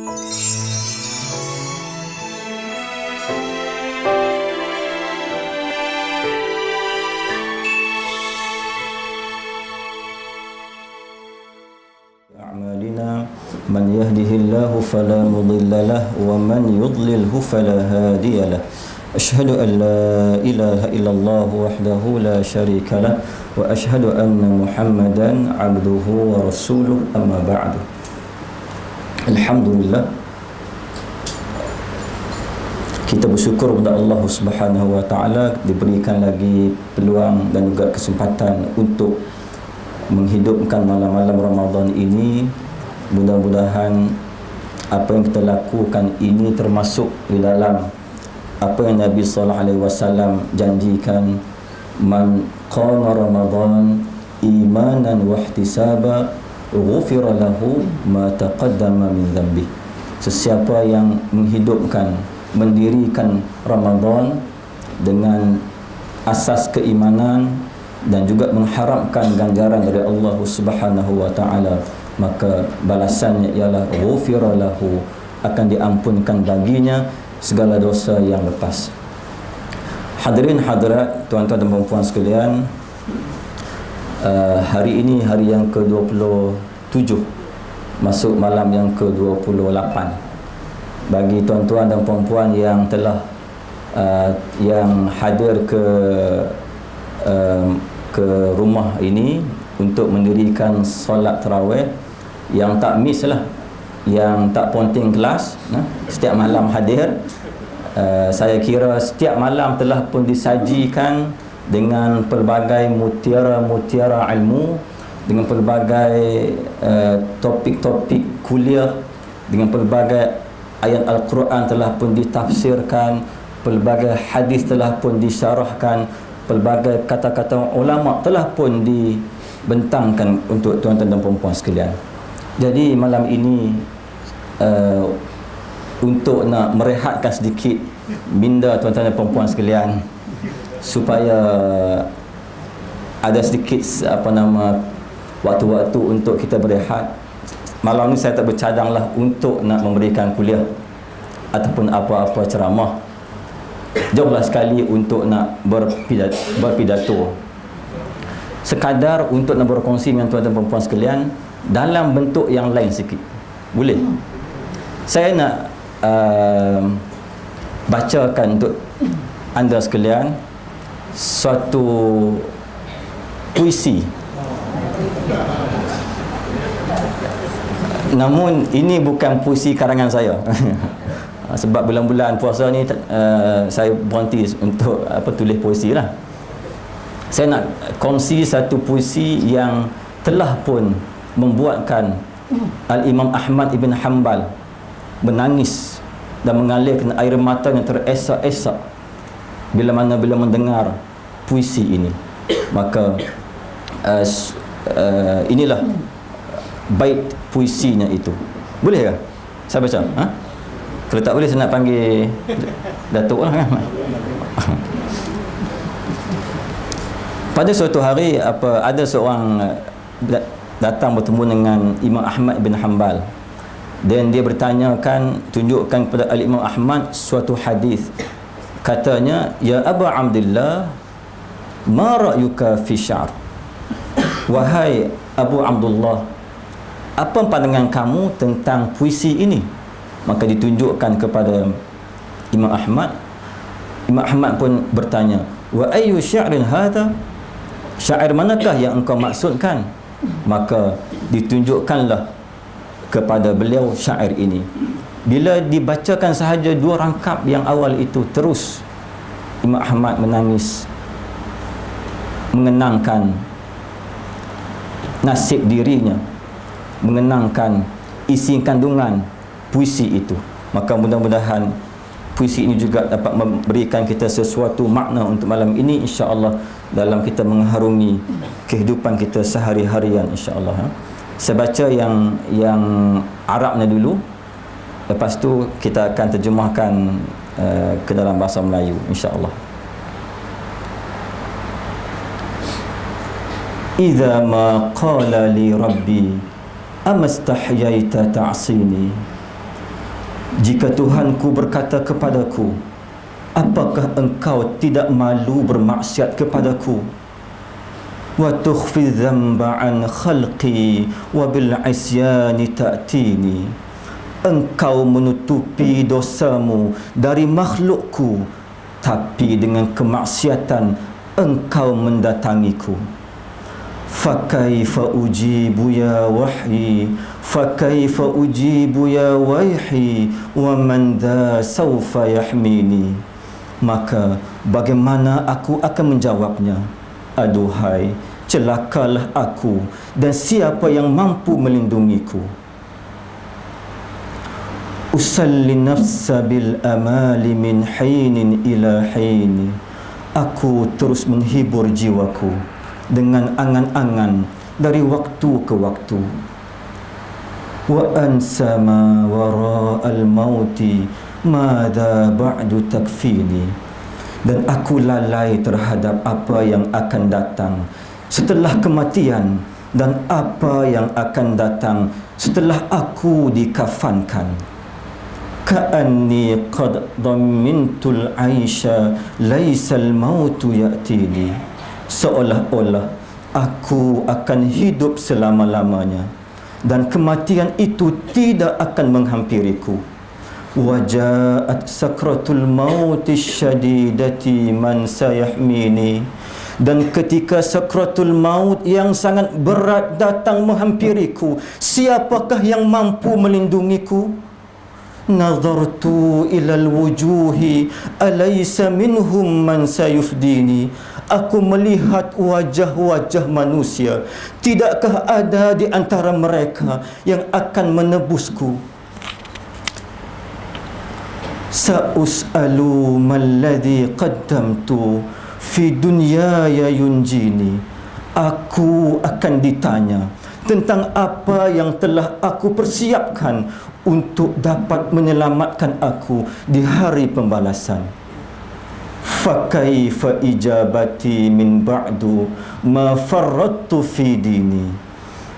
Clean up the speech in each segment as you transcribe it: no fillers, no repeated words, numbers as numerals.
أعمالنا من يهده الله فلا مضل له ومن يضلله فلا هادي له أشهد أن لا إله إلا الله وحده لا شريك له وأشهد أن محمدا عبده ورسوله أما بعد. Alhamdulillah, kita bersyukur kepada Allah Subhanahu wa taala diberikan lagi peluang dan juga kesempatan untuk menghidupkan malam-malam Ramadan ini. Mudah-mudahan apa yang kita lakukan ini termasuk di dalam apa yang Nabi sallallahu alaihi wasallam janjikan, man qama Ramadan imanan wa ihtisaba ghufira lahu ma taqaddama min dhanbi. Sesiapa yang menghidupkan, mendirikan Ramadan dengan asas keimanan dan juga mengharapkan ganjaran dari Allah Subhanahu wa taala, maka balasannya ialah ghufira lahu, akan diampunkan baginya segala dosa yang lepas. Hadirin hadirat, tuan-tuan dan puan-puan sekalian, hari ini hari yang ke-27, masuk malam yang ke-28. Bagi tuan-tuan dan puan-puan yang telah yang hadir ke rumah ini untuk mendirikan solat tarawih, yang tak miss lah, yang tak ponting kelas, setiap malam hadir. Saya kira setiap malam telah pun disajikan dengan pelbagai mutiara-mutiara ilmu, dengan pelbagai topik-topik kuliah, dengan pelbagai ayat Al-Quran telah pun ditafsirkan, pelbagai hadis telah pun disyarahkan, pelbagai kata-kata ulama telah pun dibentangkan untuk tuan-tuan dan puan-puan sekalian. Jadi malam ini untuk nak merehatkan sedikit minda tuan-tuan dan puan-puan sekalian, supaya ada sedikit waktu-waktu untuk kita berehat. Malam ni saya tak bercadanglah untuk nak memberikan kuliah ataupun apa-apa ceramah. Jauhlah sekali untuk nak berpidato. Sekadar untuk nak berkongsi dengan tuan-tuan dan puan-puan sekalian dalam bentuk yang lain sikit. Boleh? Saya nak bacakan untuk anda sekalian suatu puisi. Namun ini bukan puisi karangan saya. Sebab bulan-bulan puasa ni saya berhenti untuk tulis puisi lah. Saya nak kongsi satu puisi yang telah pun membuatkan Al-Imam Ahmad Ibn Hanbal menangis dan mengalirkan air mata yang teresak-esak bila mendengar puisi ini. Maka inilah bait puisinya itu. Boleh ke saya baca? Kalau tak boleh saya nak panggil Datuk lah kan. Pada suatu hari ada seorang datang bertemu dengan Imam Ahmad bin Hanbal, dan dia bertanyakan, tunjukkan kepada Al-Imam Ahmad suatu hadis. Katanya, ya Aba Abdullah, ma ra'yuka fi sya'r? Wahai Abu Abdullah, apa pandangan kamu tentang puisi ini? Maka ditunjukkan kepada Imam Ahmad. Imam Ahmad pun bertanya, wa ayyu sya'irin hadha? Syair manakah yang engkau maksudkan? Maka ditunjukkanlah kepada beliau syair ini. Bila dibacakan sahaja dua rangkap yang awal itu, terus Imam Ahmad menangis, mengenangkan nasib dirinya, mengenangkan isi kandungan puisi itu. Maka mudah-mudahan puisi ini juga dapat memberikan kita sesuatu makna untuk malam ini, insya-Allah, dalam kita mengharungi kehidupan kita sehari-harian, insya-Allah. Saya baca yang Arabnya dulu, lepas tu kita akan terjemahkan ke dalam bahasa Melayu, insya-Allah. Idza ma qala li rabbi amastahyaita ta'sini Jika Tuhanku berkata kepadaku, apakah engkau tidak malu bermaksiat kepadaku? Wa tukhfi dhanba an khalqi wa bil isyani ta'tini. Engkau menutupi dosamu dari makhlukku, tapi dengan kemaksiatan engkau mendatangiku. Fakaifa ujibu ya wahyi, fakaifa ujibu ya wayhi, wa man dha sawfa yahmini. Maka bagaimana aku akan menjawabnya? Aduhai, celakalah aku, dan siapa yang mampu melindungiku? Usalli nafsa bil amali min hinin ila hini. Aku terus menghibur jiwaku dengan angan-angan dari waktu ke waktu. Wa ansa ma wara'al mauti madza ba'du takfini. Dan aku lalai terhadap apa yang akan datang setelah kematian, dan apa yang akan datang setelah aku dikafankan. Ka'anni qad dhammintul aisha laisal mautu ya'tini. Seolah-olah aku akan hidup selama-lamanya, dan kematian itu tidak akan menghampiriku. Wajaat sakratul mauti syadidati man sayahmini. Dan ketika sakratul maut yang sangat berat datang menghampiriku, siapakah yang mampu melindungiku? Nazartu ilal wujuhi alaysa minhum man sayufdini. Aku melihat wajah-wajah manusia, tidakkah ada di antara mereka yang akan menebusku? Sa'us'alu malladhi qaddamtu fi dunyaya yunjini. Aku akan ditanya tentang apa yang telah aku persiapkan untuk dapat menyelamatkan aku di hari pembalasan. Fakaifa ijabati min ba'du ma farrattu fi dini.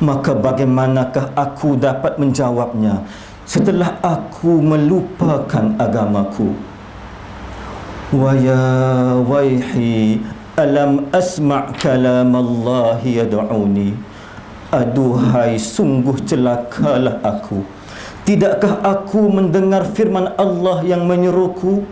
Maka bagaimanakah aku dapat menjawabnya setelah aku melupakan agamaku? Wa ya wayhi alam asma' kalam Allah yad'uni. Aduhai, sungguh celakalah aku, tidakkah aku mendengar firman Allah yang menyeruku?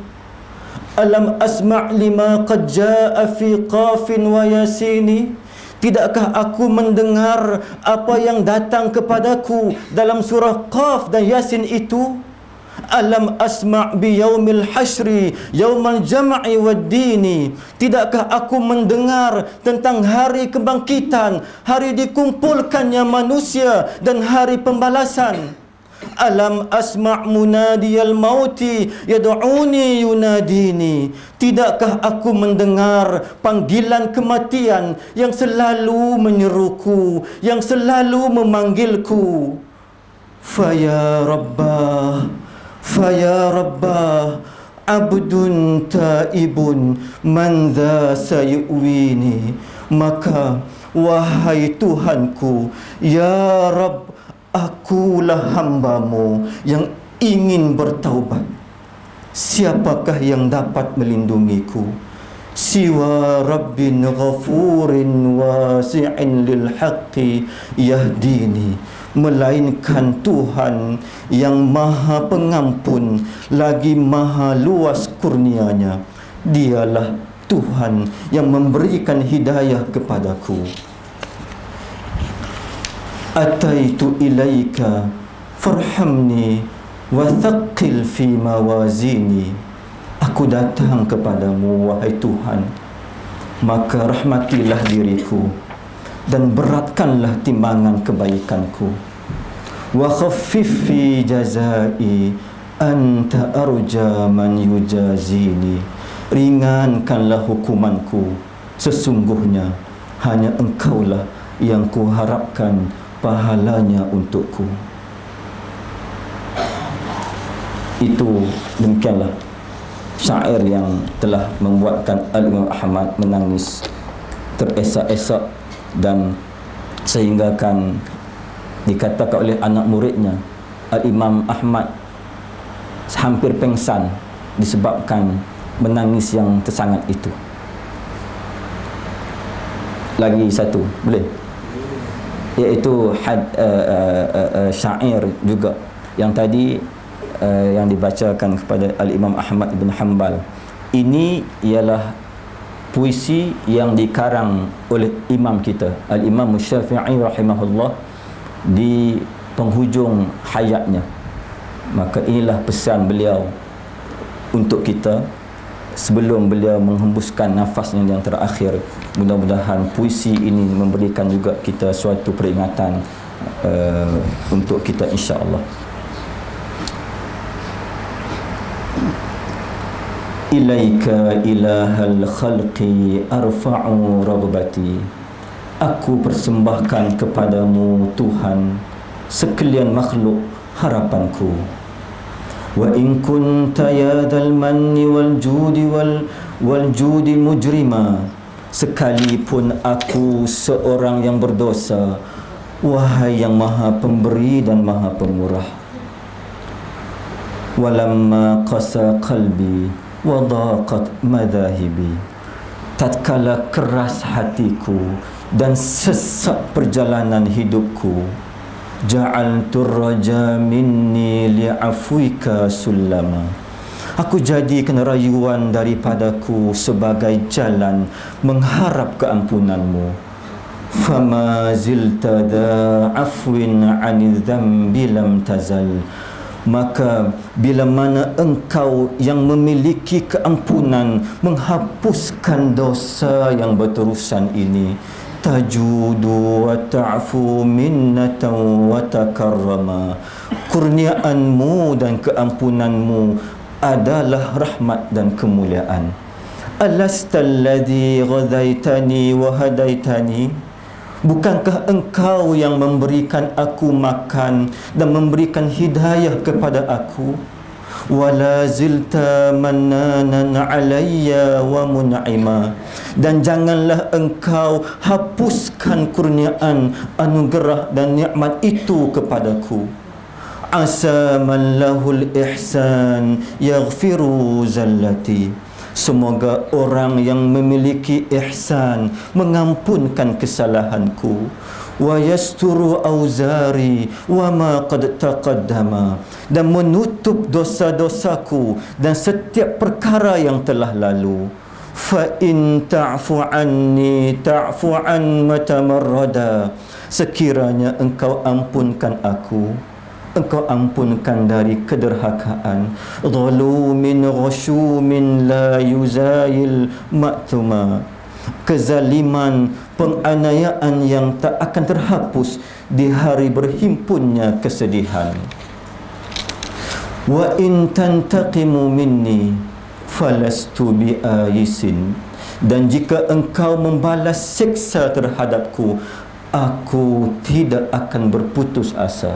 Alam asma' lima qad jaa'a fi qafin wa yasini. Tidakkah aku mendengar apa yang datang kepadaku dalam surah Qaf dan Yasin itu? Alam asma' bi yaumil hasyri yaumal jam'i wad dini. Tidakkah aku mendengar tentang hari kebangkitan, hari dikumpulkannya manusia, dan hari pembalasan? Alam asma' munadiyal mauti yad'uni yunadini. Tidakkah aku mendengar panggilan kematian yang selalu menyeruku, yang selalu memanggilku? Faya rabbah, faya rabbah, abdun taibun man dha sayuwini. Maka wahai Tuhanku, ya Rabb, akulah hambamu yang ingin bertaubat. Siapakah yang dapat melindungiku? Siwa Rabbin ghafurin wasi'in lil haqqi yahdini. Melainkan Tuhan yang maha pengampun lagi maha luas kurnianya. Dialah Tuhan yang memberikan hidayah kepadaku. Ataitu ilaika farhamni wa thaqqil fi mawazini. Aku datang kepadamu wahai Tuhan, maka rahmatilah diriku dan beratkanlah timbangan kebaikanku. Wa khaffif fi jazai anta arja man yujazini. Ringankanlah hukumanku, sesungguhnya hanya engkaulah yang kuharapkan pahalanya untukku. Itu demikianlah syair yang telah membuatkan Al-Imam Ahmad menangis teresak-esak, dan sehinggakan dikatakan oleh anak muridnya Al-Imam Ahmad hampir pengsan disebabkan menangis yang tersangat itu. Lagi satu boleh, iaitu syair juga yang tadi yang dibacakan kepada Al-Imam Ahmad bin Hanbal. Ini ialah puisi yang dikarang oleh imam kita Al-Imam Syafi'i rahimahullah di penghujung hayatnya. Maka inilah pesan beliau untuk kita sebelum beliau menghembuskan nafasnya yang terakhir. Mudah-mudahan puisi ini memberikan juga kita suatu peringatan untuk kita, insya-Allah. Ilaika ilahal khalqi arfa'u raghbati. Aku persembahkan kepadamu Tuhan sekalian makhluk harapanku. Wa in kunta yadal manni wal judi mujrima. Sekalipun aku seorang yang berdosa, wahai yang maha pemberi dan maha pemurah. Walamma qasa qalbi wa daqat madhahibi. Tatkala keras hatiku dan sesak perjalanan hidupku, ja'altu raja minni li'afwika sullama. Aku jadikan rayuan daripadaku sebagai jalan mengharap keampunanmu. Fama zilta da'afwin 'anil dhanbi lam tazal. Maka bila mana engkau yang memiliki keampunan menghapuskan dosa yang berterusan ini, tajudu wa ta'fu minnatan wa takarrama. Kurniaanmu dan keampunanmu adalah rahmat dan kemuliaan. Alastalladzi ghadaitani wa hadaitani. Bukankah engkau yang memberikan aku makan dan memberikan hidayah kepada aku? Wala zilta mannanan alayya wa mun'ima. Dan janganlah engkau hapuskan kurniaan, anugerah dan nikmat itu kepadaku. Asa man lahul ihsan yaghfiru zallati. Semoga orang yang memiliki ihsan mengampunkan kesalahanku. Wa yasturu auzari wa ma qad taqaddama. Dan menutup dosa-dosaku dan setiap perkara yang telah lalu. Fa in ta'fu anni ta'fu an matamarrada. Sekiranya engkau ampunkan aku, engkau ampunkan dari kederhakaan. Zalumin ghashumin la yuzayil ma'tuma. Kezaliman, penganiayaan yang tak akan terhapus di hari berhimpunnya kesedihan. Wa in tantaqimu minni falastu bi'ayisin. Dan jika engkau membalas siksa terhadapku, aku tidak akan berputus asa.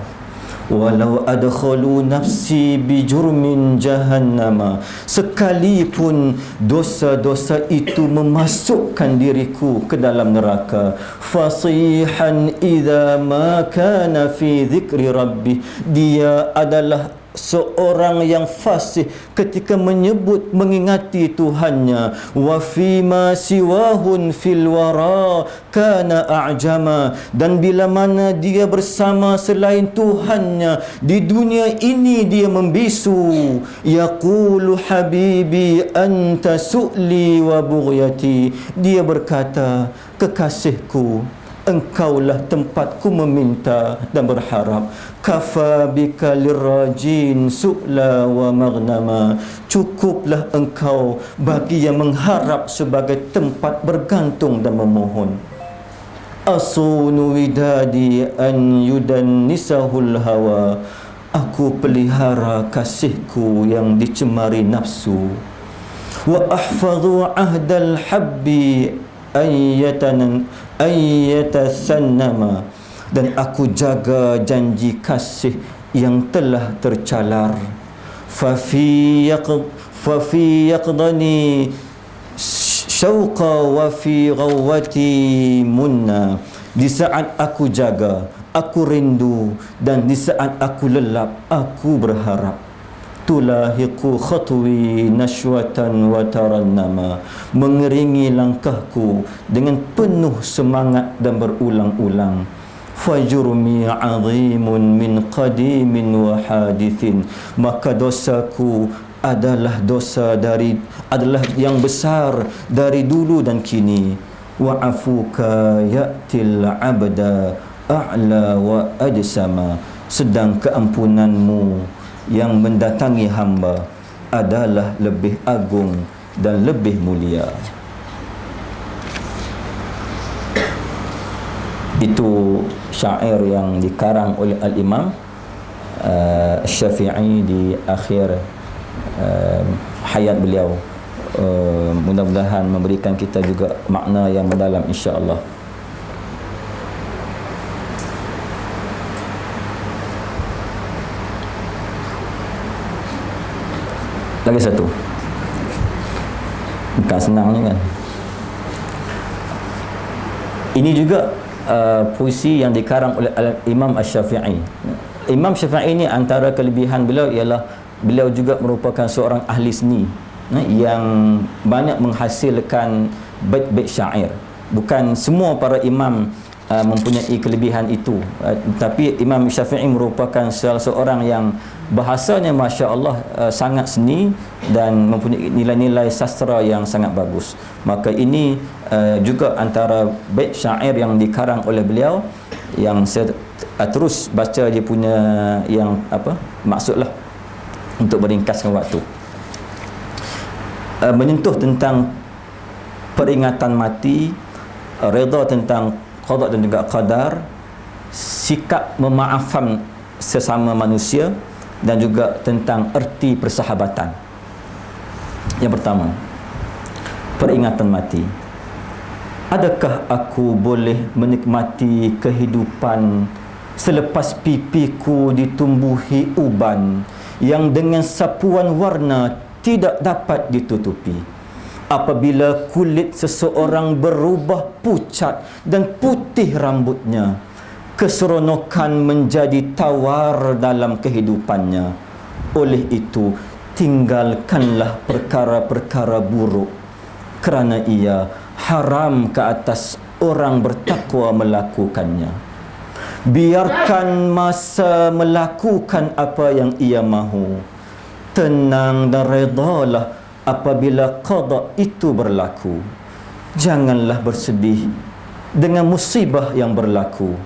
Walau adkhalu nafsi bijurmin jahannama. Sekalipun dosa-dosa itu memasukkan diriku ke dalam neraka. Fasihan idza ma kana fi dzikri rabbi. Dia adalah seorang yang fasih ketika menyebut mengingati Tuhannya. Wa fima siwahun fil wara kana a'jama. Dan bila mana dia bersama selain Tuhannya di dunia ini dia membisu. Yaqulu habibi anta su'li wa bughyati. Dia berkata, kekasihku, engkaulah tempatku meminta dan berharap. Kafa bika lirrajin su'la wa maghnama. Cukuplah engkau bagi yang mengharap sebagai tempat bergantung dan memohon. Asunu widadi an yudannisahul hawa. Aku pelihara kasihku yang dicemari nafsu. Wa ahfadhu ahdal habbi ayyatasannama. Dan aku jaga janji kasih yang telah tercalar. Fafi yaqdani syauqa wa fi ghawati munna. Di saat aku jaga, aku rindu, dan di saat aku lelap, aku berharap. tulahiqu khatwi nashwatan wa tarannama, mengiringi langkahku dengan penuh semangat dan berulang-ulang. Fajurmi azimun min qadimin wa hadithin, maka dosaku adalah adalah yang besar dari dulu dan kini. Wa afuka ya'til abda a'la wa ajsama, sedang keampunanmu yang mendatangi hamba adalah lebih agung dan lebih mulia. Itu syair yang dikarang oleh Al-Imam Syafi'i di akhir hayat beliau. Mudah-mudahan memberikan kita juga makna yang mendalam, insya-Allah. Lagi satu, bukan senang ni kan. Ini juga puisi yang dikarang oleh Imam Asy-Syafi'i. Imam Syafi'i ini antara kelebihan beliau ialah beliau juga merupakan seorang ahli seni yang banyak menghasilkan bait-bait syair. Bukan semua para imam mempunyai kelebihan itu, tapi Imam Syafi'i merupakan salah seorang yang bahasanya Masya Allah sangat seni dan mempunyai nilai-nilai sastra yang sangat bagus. Maka ini juga antara bait syair yang dikarang oleh beliau yang saya terus baca dia punya yang maksudlah untuk meringkaskan waktu. Menyentuh tentang peringatan mati, redha tentang qada dan juga qadar, sikap memaafkan sesama manusia, dan juga tentang erti persahabatan. Yang pertama, peringatan mati. Adakah aku boleh menikmati kehidupan selepas pipiku ditumbuhi uban yang dengan sapuan warna tidak dapat ditutupi? Apabila kulit seseorang berubah pucat dan putih rambutnya, keseronokan menjadi tawar dalam kehidupannya. Oleh itu, tinggalkanlah perkara-perkara buruk, kerana ia haram ke atas orang bertakwa melakukannya. Biarkan masa melakukan apa yang ia mahu. Tenang dan redalah apabila qada itu berlaku. Janganlah bersedih dengan musibah yang berlaku.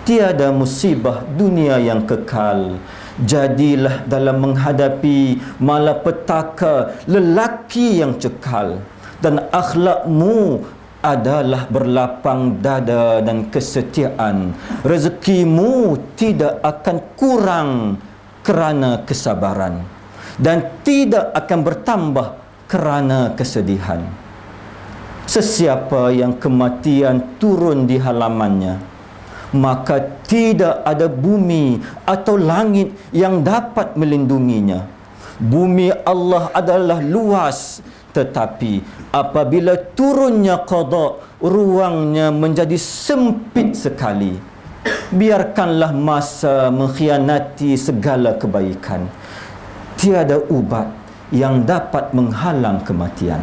Tiada musibah dunia yang kekal. Jadilah dalam menghadapi malapetaka lelaki yang cekal, dan akhlakmu adalah berlapang dada dan kesetiaan. Rezekimu tidak akan kurang kerana kesabaran, dan tidak akan bertambah kerana kesedihan. Sesiapa yang kematian turun di halamannya, maka tidak ada bumi atau langit yang dapat melindunginya. Bumi Allah adalah luas, tetapi apabila turunnya qada, ruangnya menjadi sempit sekali. Biarkanlah masa mengkhianati segala kebaikan. Tiada ubat yang dapat menghalang kematian.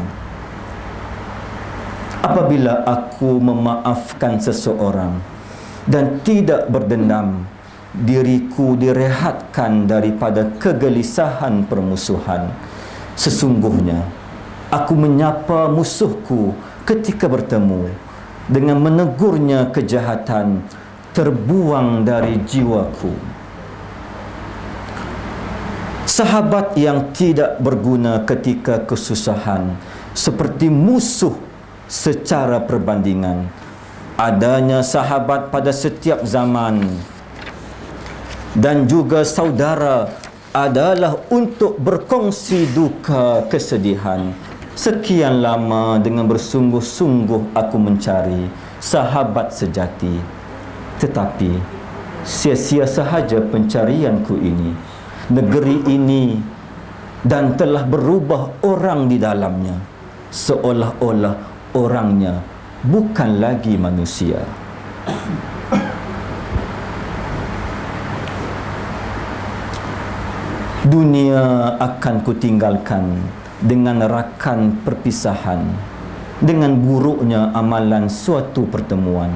Apabila aku memaafkan seseorang dan tidak berdendam, diriku direhatkan daripada kegelisahan permusuhan. Sesungguhnya aku menyapa musuhku ketika bertemu, dengan menegurnya kejahatan terbuang dari jiwaku. Sahabat yang tidak berguna ketika kesusahan seperti musuh secara perbandingan. Adanya sahabat pada setiap zaman dan juga saudara adalah untuk berkongsi duka kesedihan. Sekian lama dengan bersungguh-sungguh aku mencari sahabat sejati, tetapi sia-sia sahaja pencarianku ini. Negeri ini dan telah berubah orang di dalamnya, seolah-olah orangnya bukan lagi manusia. Dunia akan kutinggalkan dengan rakan perpisahan, dengan buruknya amalan suatu pertemuan.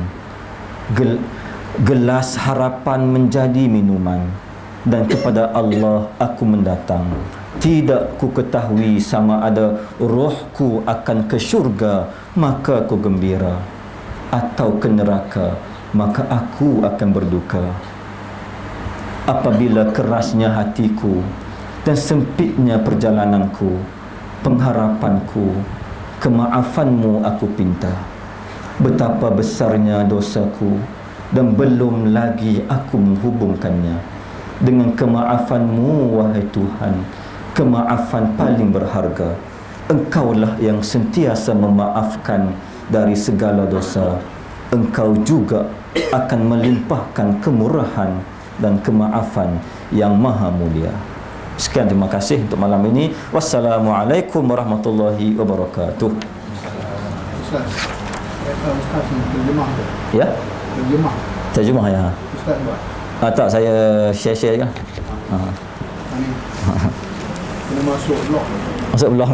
Gelas harapan menjadi minuman, dan kepada Allah aku mendatang. Tidak ku ketahui sama ada rohku akan ke syurga, maka ku gembira, atau ke neraka, maka aku akan berduka. Apabila kerasnya hatiku dan sempitnya perjalananku, pengharapanku, kemaafanmu aku pinta. Betapa besarnya dosaku dan belum lagi aku menghubungkannya. Dengan kemaafanmu, wahai Tuhan, kemaafan paling berharga. Engkaulah yang sentiasa memaafkan dari segala dosa. Engkau juga akan melimpahkan kemurahan dan kemaafan yang maha mulia. Sekian, terima kasih untuk malam ini. Wassalamualaikum warahmatullahi wabarakatuh. Ustaz, Ustaz terjemah. Ya? Terjemah. Terjemah ya. Ustaz buat. Tak, saya share kan. Ini. Kena masuk blog. Masuk blog.